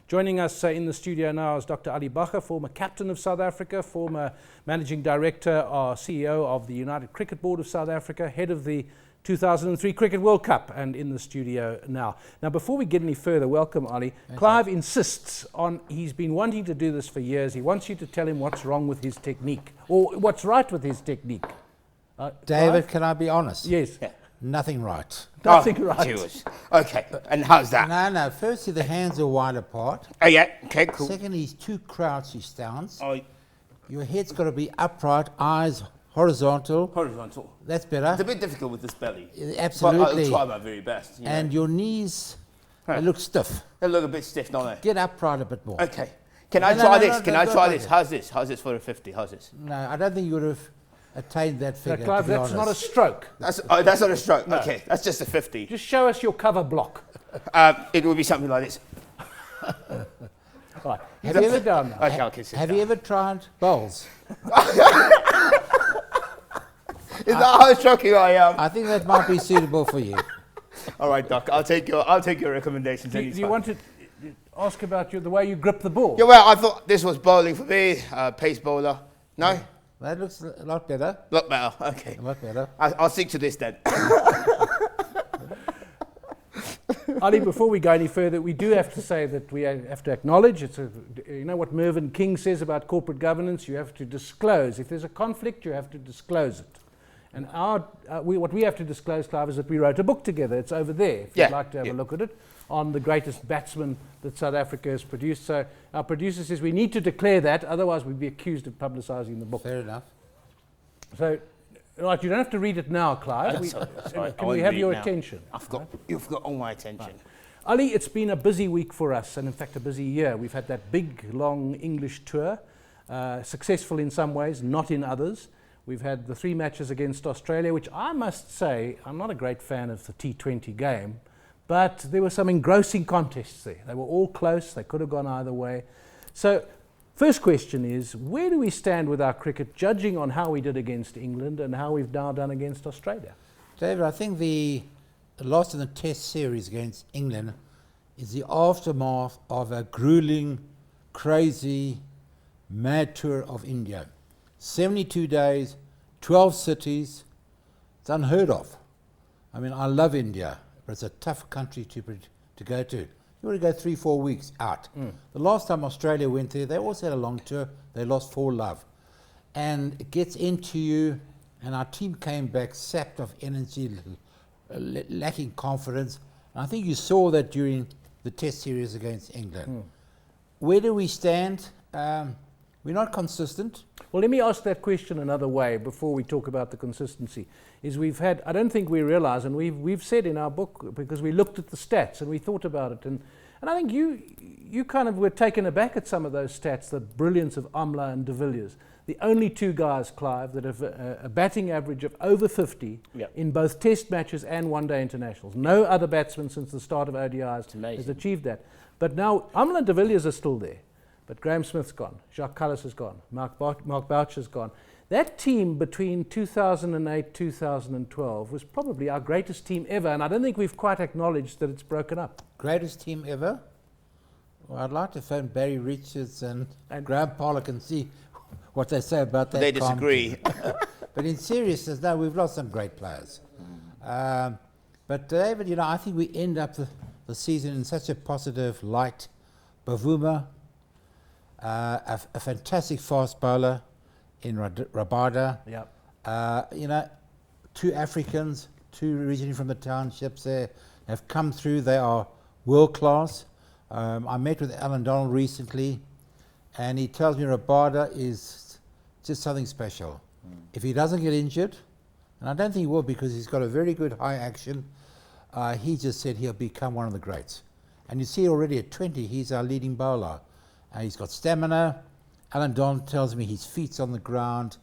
Joining us in the studio now is Dr. Ali Bacher, former captain of South Africa, former managing director or CEO of the United Cricket Board of South Africa, head of the 2003 Cricket World Cup, and in the studio now. Now, before we get any further, welcome, Ali. Clive insists on, he's been wanting to do this for years. He wants you to tell him what's wrong with his technique, or what's right with his technique. David, Clive? can I be honest? Yes. Yeah. Nothing right. Nothing right. Jewish. Okay, and how's that? No. Firstly, the hands are wide apart. Oh yeah, okay, cool. Secondly, he's too crouchy stance. Oh, Your head's got to be upright, eyes horizontal. horizontal. That's better. It's a bit difficult with this belly. Absolutely. But I'll try my very best. You And know. your knees, Right. they look stiff. They look a bit stiff, don't they? Get upright a bit more. Okay. Can I No, try no, this? no, Can no, I go try for this? it. How's this? How's this for a 50? How's this? No, I don't think you would have attained that Now, figure. Clive, to be that's not a honest. stroke. That's not a stroke. No. Okay, that's just a 50. Just show us your cover block. It will be something like this. Right. Have you sit down now? Okay, I can sit Have down. you ever tried bowls? Is that how stroking I am? I think that might be suitable for you. All right, Doc. I'll take your recommendations. Do you anytime. want to ask about the way you grip the ball? Yeah, well, I thought this was bowling for me, pace bowler. No? That looks a lot better. Lot better. Okay. A lot better. I'll stick to this then. Ali, before we go any further, we do have to say that we have to acknowledge, you know what Mervyn King says about corporate governance, you have to disclose. If there's a conflict, you have to disclose it. And what we have to disclose, Clive, is that we wrote a book together. It's over there, if you'd like to have a look at it, on the greatest batsman that South Africa has produced. So our producer says we need to declare that, otherwise we'd be accused of publicising the book. Fair enough. So, right, you don't have to read it now, Clive. That's all right. Can we have your attention? You've got all my attention. Ali, it's been a busy week for us, and in fact a busy year. We've had that big, long English tour, successful in some ways, not in others. We've had the 3 matches against Australia, which I must say, I'm not a great fan of the T20 game, but there were some engrossing contests there. They were all close, they could have gone either way. So, first question is, where do we stand with our cricket, judging on how we did against England and how we've now done against Australia? David, I think the loss in the Test series against England is the aftermath of a grueling, crazy, mad tour of India. 72 days, 12 cities. It's unheard of. I mean, I love India, but it's a tough country to go to. You want to go 3-4 weeks out. The last time Australia went there, they also had a long tour. They lost 4-love. And it gets into you, and our team came back sapped of energy, lacking confidence. And I think you saw that during the Test series against England. Where do we stand? We're not consistent. Well, let me ask that question another way before we talk about the consistency. Is we've had, I don't think we realize, and we've said in our book, because we looked at the stats and we thought about it, and I think you kind of were taken aback at some of those stats, the brilliance of Amla and de Villiers. The only 2 guys, Clive, that have a batting average of over 50 in both Test matches and one-day internationals. No other batsman since the start of ODIs has achieved that. But now Amla and de Villiers are still there. But Graham Smith's gone, Jacques Kallis has gone, Mark Boucher's gone. That team between 2008, 2012 was probably our greatest team ever, and I don't think we've quite acknowledged that it's broken up. Greatest team ever? Well, I'd like to phone Barry Richards and Graham Pollock and see what they say about that. They disagree. But in seriousness, no, we've lost some great players. But David, you know, I think we end up the season in such a positive light. Bavuma, a fantastic fast bowler in Rabada. You know, 2 Africans, 2 originally from the townships there, have come through. They are world class. I met with Alan Donald recently, and he tells me Rabada is just something special. If he doesn't get injured, and I don't think he will because he's got a very good high action, he just said he'll become one of the greats. And you see already at 20, he's our leading bowler. He's got stamina. Alan Donald tells me his feet's on the ground.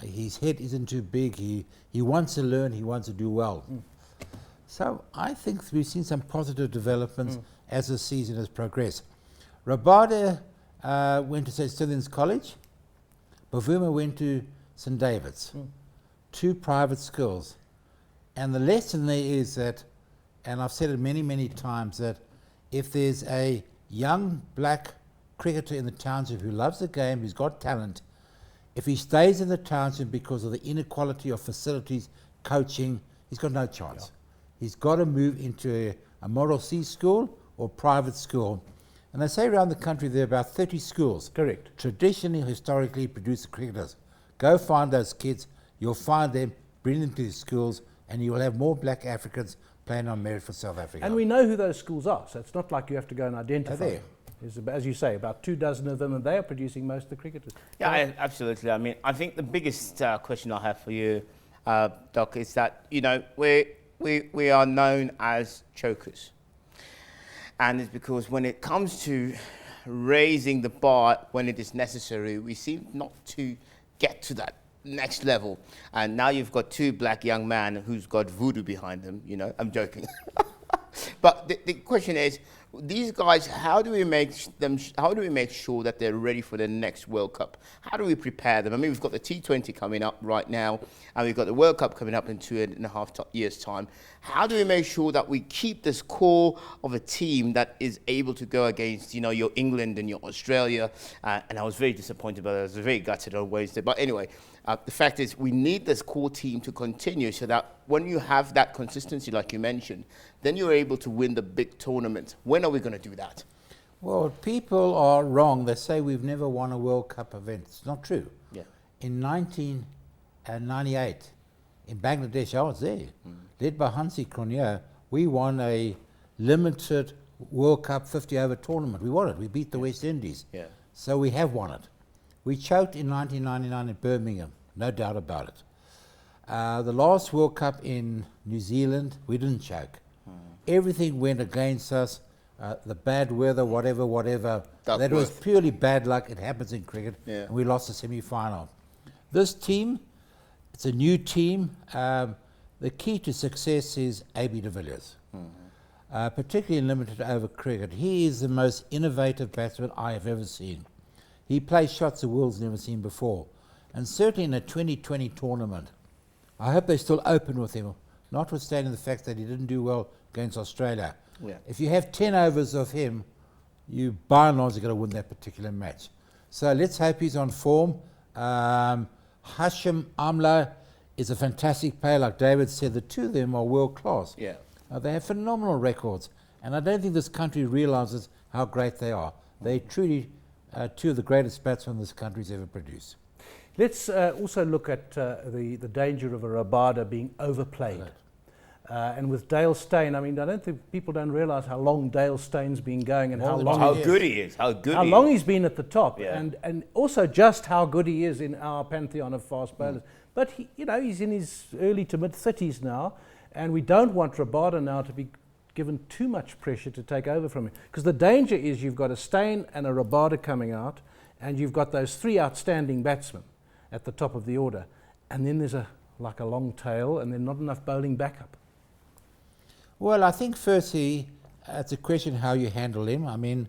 His head isn't too big. He wants to learn. He wants to do well. So I think we've seen some positive developments as the season has progressed. Rabada went to St. Stephen's College. Bavuma went to St. David's. 2 private schools. And the lesson there is that, and I've said it many, many times, that if there's a young black cricketer in the township who loves the game, who's got talent, if he stays in the township because of the inequality of facilities, coaching, he's got no chance. Yeah. He's got to move into a Model C school or private school. And they say around the country there are about 30 schools. Correct. Traditionally, historically produce cricketers. Go find those kids, you'll find them, bring them to the schools, and you will have more black Africans playing on merit for South Africa. And we know who those schools are, so it's not like you have to go and identify They're them. There's, as you say, about 24 of them, and they are producing most of the cricketers. Yeah, absolutely. I mean, I think the biggest question I have for you, Doc, is that, you know, we are known as chokers. And it's because when it comes to raising the bar when it is necessary, we seem not to get to that next level. And now you've got two black young men who's got voodoo behind them, you know, I'm joking. But the question is, these guys, how do we make sure that they're ready for the next World Cup? How do we prepare them? I mean, we've got the T20 coming up right now, and we've got the World Cup coming up in 2.5 years' time. How do we make sure that we keep this core of a team that is able to go against, you know, your England and your Australia? And I was very disappointed, but I was very gutted on Wednesday. But anyway, the fact is we need this core team to continue so that when you have that consistency, like you mentioned, then you're able to win the big tournament. When are we going to do that? Well, people are wrong. They say we've never won a World Cup event. It's not true. Yeah. In 1998, in Bangladesh, I was there, led by Hansi Cronje, we won a limited World Cup 50-over tournament. We won it. We beat the West Indies. Yeah. So we have won it. We choked in 1999 in Birmingham, no doubt about it. The last World Cup in New Zealand, we didn't choke. Everything went against us. The bad weather, whatever. That was purely bad luck. It happens in cricket. Yeah. And we lost the semi-final. This team, it's a new team. The key to success is A.B. de Villiers, particularly in limited over cricket. He is the most innovative batsman I have ever seen. He plays shots the world's never seen before. And certainly in a 2020 tournament, I hope they still open with him, notwithstanding the fact that he didn't do well against Australia. Yeah. If you have 10 overs of him, you by and large are going to win that particular match. So let's hope he's on form. Hashim Amla is a fantastic player. Like David said, the two of them are world class. Yeah. They have phenomenal records. And I don't think this country realizes how great they are. They truly two of the greatest batsmen this country's ever produced. Let's also look at the danger of a Rabada being overplayed. And with Dale Steyn, I mean, I don't think people don't realise how long Dale Steyn's been going and how good he is. How long he's been at the top, yeah. and also just how good he is in our pantheon of fast bowlers. But he, you know, he's in his early to mid 30s now, and we don't want Rabada now to be given too much pressure to take over from him, because the danger is you've got a Steyn and a Rabada coming out, and you've got those three outstanding batsmen at the top of the order, and then there's a long tail, and then not enough bowling backup. Well, I think firstly, it's a question how you handle him. I mean,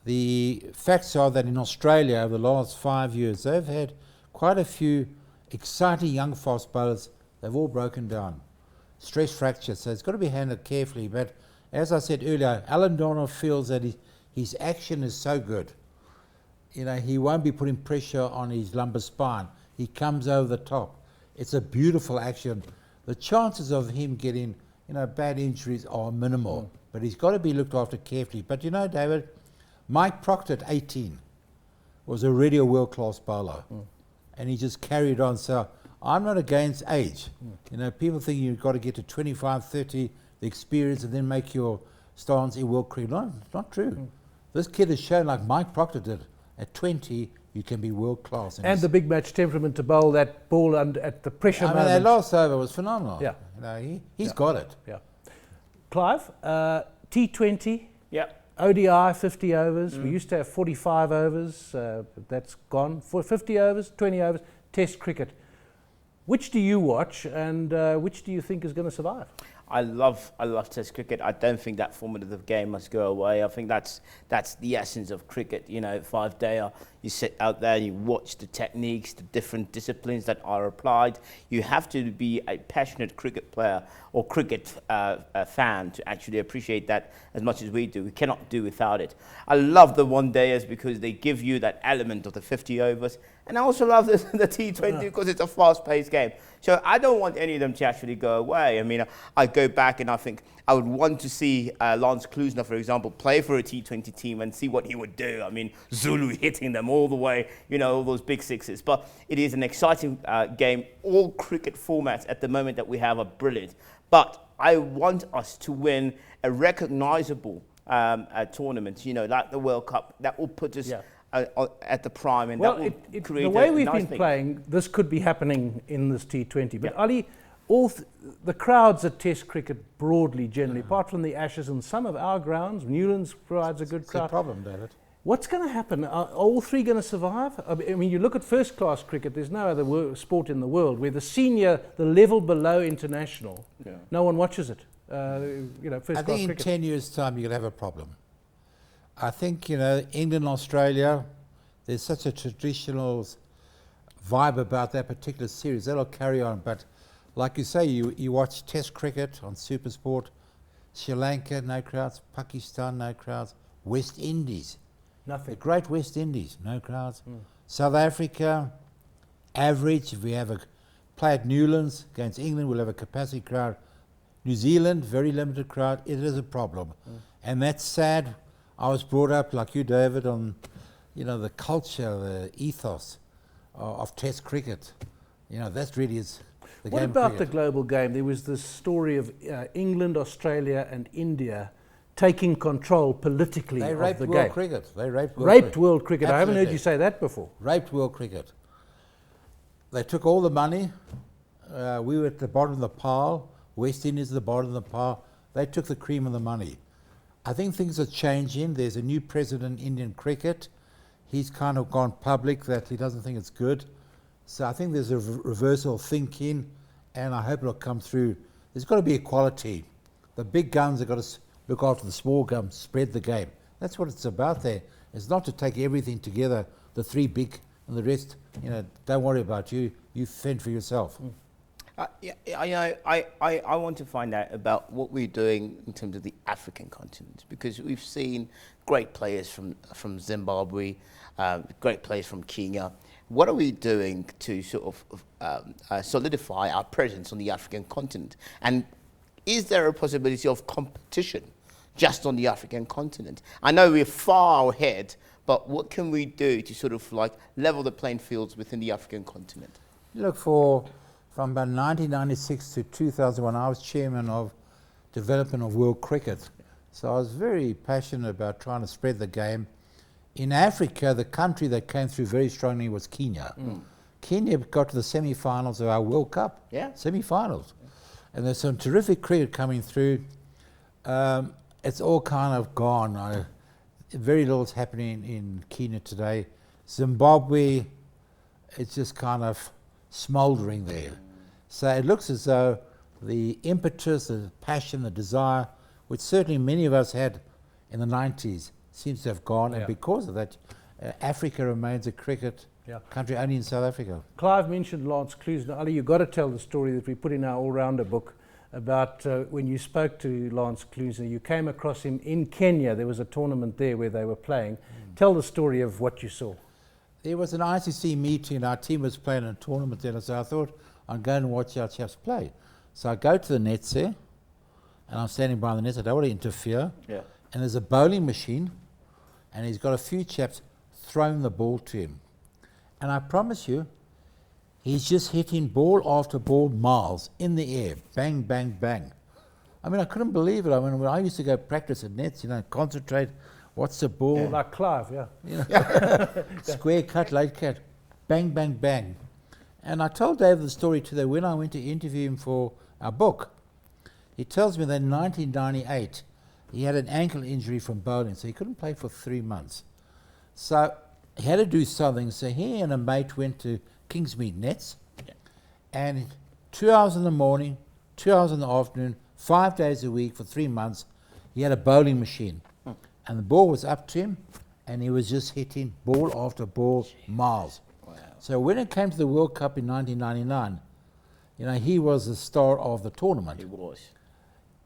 the facts are that in Australia over the last 5 years, they've had quite a few exciting young fast bowlers. They've all broken down. Stress fractures, so it's got to be handled carefully. But as I said earlier, Alan Donald feels that his action is so good. You know, he won't be putting pressure on his lumbar spine. He comes over the top. It's a beautiful action. The chances of him getting, you know, bad injuries are minimal, but he's got to be looked after carefully. But you know, David, Mike Proctor at 18 was already a world-class bowler, and he just carried on. So I'm not against age. You know, people think you've got to get to 25, 30, the experience, and then make your stance in world cricket. No, it's not true. This kid has shown, like Mike Proctor did, at 20, you can be world-class. And the big match temperament to bowl that ball at the pressure moment. I mean, that last over was phenomenal. Yeah. You know, he's got it. Yeah. Clive, T20, Yeah. ODI, 50 overs. We used to have 45 overs. That's gone. For 50 overs, 20 overs, Test cricket. Which do you watch, and which do you think is going to survive? I love Test cricket. I don't think that format of the game must go away. I think that's the essence of cricket. You know, 5-dayer. You sit out there and you watch the techniques, the different disciplines that are applied. You have to be a passionate cricket player or cricket fan to actually appreciate that as much as we do. We cannot do without it. I love the one-dayers because they give you that element of the 50 overs. And I also love the T20 because it's a fast-paced game. So I don't want any of them to actually go away. I mean, I go back and I think I would want to see Lance Klusener, for example, play for a T20 team and see what he would do. I mean, Zulu hitting them all the way, you know, all those big sixes. But it is an exciting game. All cricket formats at the moment that we have are brilliant. But I want us to win a recognizable tournament, you know, like the World Cup, that will put us at the prime. And well, that will create the way we've nice been thing. playing, this could be happening in this T20. But Ali, the crowds at Test cricket broadly, generally, apart from the Ashes and some of our grounds, Newlands provides a good crowd. It's a problem, David. What's going to happen? Are all three going to survive? I mean, you look at first-class cricket, there's no other sport in the world where the senior, the level below international, no one watches it. You know, first-class cricket. I think in 10 years' time you're going to have a problem. I think, you know, England, Australia, there's such a traditional vibe about that particular series. That'll carry on. But like you say, you watch Test cricket on SuperSport, Sri Lanka, no crowds, Pakistan, no crowds, West Indies. Nothing. The great West Indies, no crowds. South Africa, average. If we have a play at Newlands against England, we'll have a capacity crowd. New Zealand, very limited crowd. It is a problem. And that's sad. I was brought up, like you, David, on, you know, the culture, the ethos of Test cricket. You know, that really is the What game about cricket. the global game? There was this story of England, Australia and India taking control politically They of raped the world game. cricket. They raped world Raped cricket. world cricket. I haven't heard Absolutely. you say that before. Raped world cricket. They took all the money. We were at the bottom of the pile. West Indies at the bottom of the pile. They took the cream of the money. I think things are changing. There's a new president in Indian cricket. He's kind of gone public that he doesn't think it's good. So I think there's a reversal of thinking, and I hope it'll come through. There's got to be equality. The big guns have got to look after the small guns, spread the game. That's what it's about there. It's not to take everything together, the three big and the rest, you know, don't worry about you. You fend for yourself. I want to find out about what we're doing in terms of the African continent, because we've seen great players from Zimbabwe, great players from Kenya. What are we doing to sort of solidify our presence on the African continent? And is there a possibility of competition just on the African continent? I know we're far ahead, but what can we do to sort of like level the playing fields within the African continent? Look, from about 1996 to 2001, I was chairman of development of world cricket. So I was very passionate about trying to spread the game. In Africa, the country that came through very strongly was Kenya. Kenya got to the semi-finals of our World Cup. Yeah. Semi-finals. And there's some terrific cricket coming through. It's all kind of gone. Very little's happening in Kenya today. Zimbabwe, it's just kind of smouldering there. So it looks as though the impetus, the passion, the desire, which certainly many of us had in the 90s, seems to have gone. And because of that, Africa remains a cricket country only in South Africa. Clive mentioned Lance Klusener. Ali, you've got to tell the story that we put in our all-rounder book about when you spoke to Lance Klusener. You came across him in Kenya. There was a tournament there where they were playing. Tell the story of what you saw. There was an ICC meeting. Our team was playing a tournament there, so I thought I'd go and watch our chaps play. So I go to the nets there, and I'm standing by the nets. I don't want to interfere. Yeah. And there's a bowling machine, and he's got a few chaps throwing the ball to him. And I promise you, he's just hitting ball after ball miles in the air. Bang, bang, bang. I mean, I couldn't believe it. I mean, when I used to go practice at nets, you know, concentrate, what's the ball? Yeah, like Clive, You know, square cut, late cut, bang, bang, bang. And I told David the story today when I went to interview him for our book. He tells me that in 1998, he had an ankle injury from bowling, so he couldn't play for 3 months. So he had to do something, so he and a mate went to Kingsmead Nets, and 2 hours in the morning, 2 hours in the afternoon, 5 days a week for 3 months, he had a bowling machine. And the ball was up to him, and he was just hitting ball after ball, miles. Wow. So when it came to the World Cup in 1999, he was the star of the tournament. He was.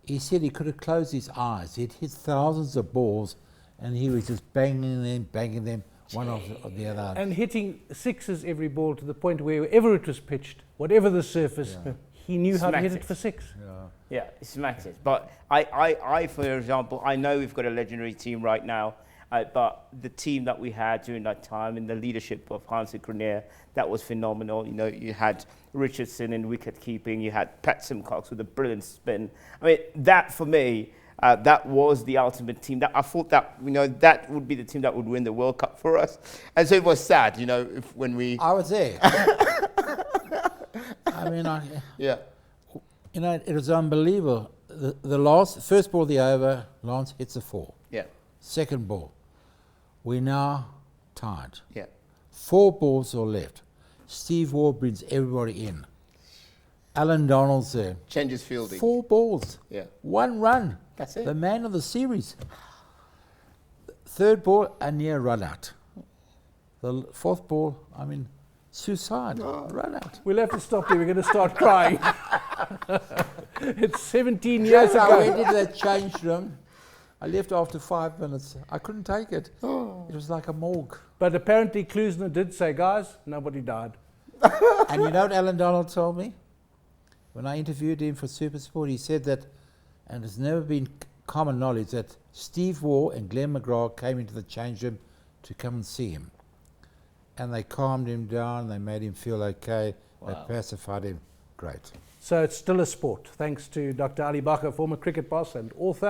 He said he could have closed his eyes. He'd hit thousands of balls, and he was just banging them, one after the other. And hitting sixes every ball to the point where wherever it was pitched, whatever the surface, he knew how to hit it for six. Yeah, he smacked it. But I, for example, I know we've got a legendary team right now, but the team that we had during that time in the leadership of Hans Grenier, that was phenomenal. You had Richardson in wicket keeping, you had Pat Simcox with a brilliant spin. I mean, that for me, that was the ultimate team. That I thought that that would be the team that would win the World Cup for us. And so it was sad, when we. I was there. I mean, yeah. It was unbelievable. The first ball of the over, Lance hits a 4. Yeah. Second ball, we're now tied. Yeah. 4 balls are left. Steve Waugh brings everybody in. Alan Donald's there. Changes fielding. 4 balls. Yeah. 1 run. That's it. The man of the series. Third ball, a near run out. The fourth ball, suicide. Run out. We'll have to stop there. We're going to start crying. It's 17 years Yes, I ago. went into that change room. I left after 5 minutes. I couldn't take it. It was like a morgue. But apparently Klusner did say, guys, nobody died. And you know what Alan Donald told me? When I interviewed him for SuperSport, he said that, and it's never been common knowledge, that Steve Waugh and Glenn McGrath came into the change room to come and see him. And they calmed him down, they made him feel okay, they pacified him. Great. So it's still a sport. Thanks to Dr. Ali Bacher, former cricket boss and author.